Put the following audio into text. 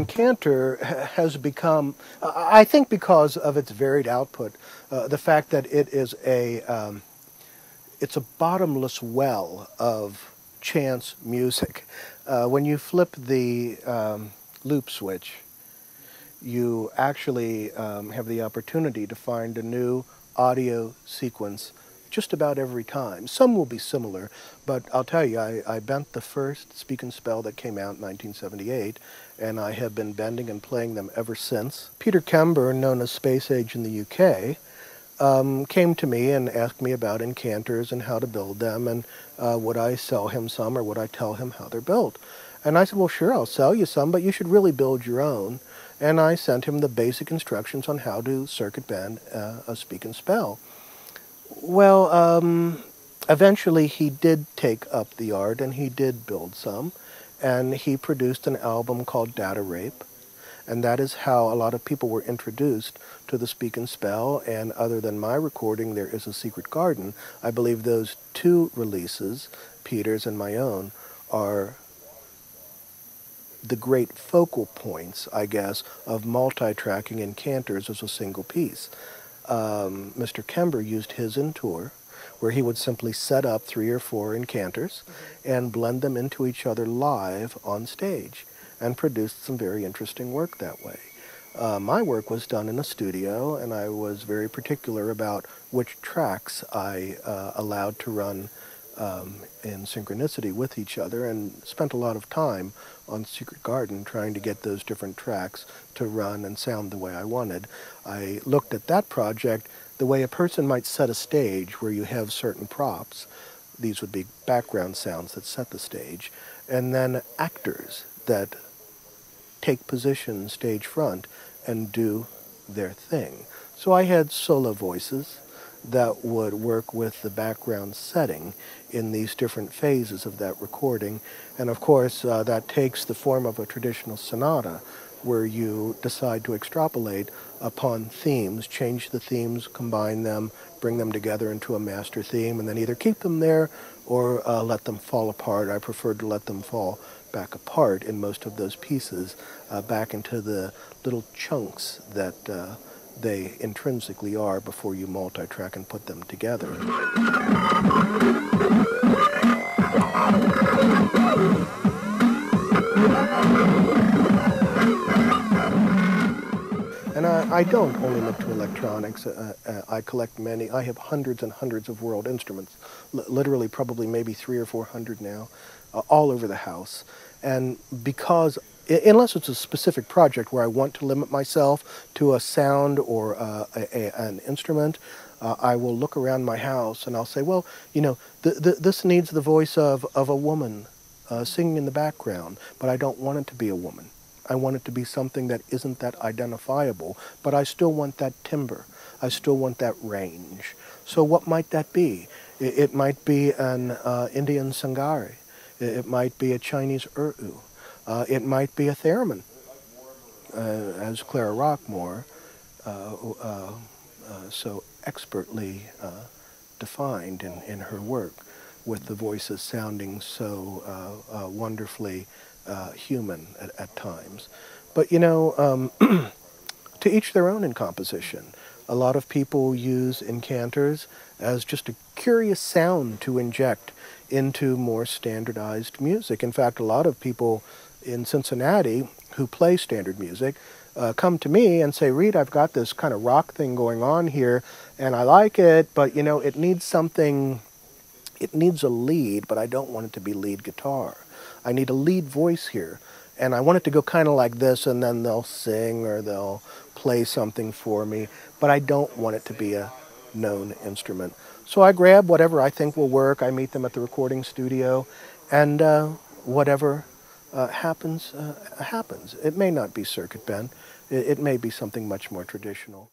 Incanter has become, I think because of its varied output, the fact that it is it's a bottomless well of chance music. When you flip the loop switch, you actually have the opportunity to find a new audio sequence just about every time. Some will be similar, but I'll tell you, I bent the first Speak and Spell that came out in 1978, and I have been bending and playing them ever since. Peter Kember, known as Space Age in the UK, came to me and asked me about incanters and how to build them, and would I sell him some or would I tell him how they're built? And I said, well, sure, I'll sell you some, but you should really build your own. And I sent him the basic instructions on how to circuit bend a Speak and Spell. Well, eventually he did take up the art and he did build some, and he produced an album called Data Rape, and that is how a lot of people were introduced to the Speak and Spell. And other than my recording, There Is a Secret Garden, I believe those two releases, Peter's and my own, are the great focal points, I guess, of multi-tracking incanters as a single piece. Mr. Kember used his in tour, where he would simply set up 3 or 4 incanters and blend them into each other live on stage, and produced some very interesting work that way. My work was done in a studio, and I was very particular about which tracks I allowed to run in synchronicity with each other, and spent a lot of time on Secret Garden trying to get those different tracks to run and sound the way I wanted. I looked at that project the way a person might set a stage where you have certain props. These would be background sounds that set the stage, and then actors that take position stage front and do their thing. So I had solo voices that would work with the background setting in these different phases of that recording. And of course, that takes the form of a traditional sonata, where you decide to extrapolate upon themes, change the themes, combine them, bring them together into a master theme, and then either keep them there or let them fall apart. I preferred to let them fall back apart in most of those pieces, back into the little chunks that they intrinsically are before you multi-track and put them together. And I don't only look to electronics. I collect many. I have hundreds and hundreds of world instruments, literally probably maybe 300 or 400 now, all over the house. And because, unless it's a specific project where I want to limit myself to a sound or an instrument, I will look around my house and I'll say, well, you know, this needs the voice of a woman singing in the background, but I don't want it to be a woman. I want it to be something that isn't that identifiable, but I still want that timbre. I still want that range. So what might that be? It might be an Indian Sangari. It might be a Chinese Uru. It might be a theremin, as Clara Rockmore so expertly defined in her work, with the voices sounding so wonderfully human at times. But you know, to each their own in composition. A lot of people use incanters as just a curious sound to inject into more standardized music. In fact, a lot of people in Cincinnati who play standard music come to me and say, Reed, I've got this kind of rock thing going on here, and I like it, but you know, it needs something, it needs a lead, but I don't want it to be lead guitar. I need a lead voice here, and I want it to go kind of like this, and then they'll sing or they'll play something for me, but I don't want it to be a known instrument. So I grab whatever I think will work. I meet them at the recording studio, and whatever happens, happens. It may not be circuit bend. It may be something much more traditional.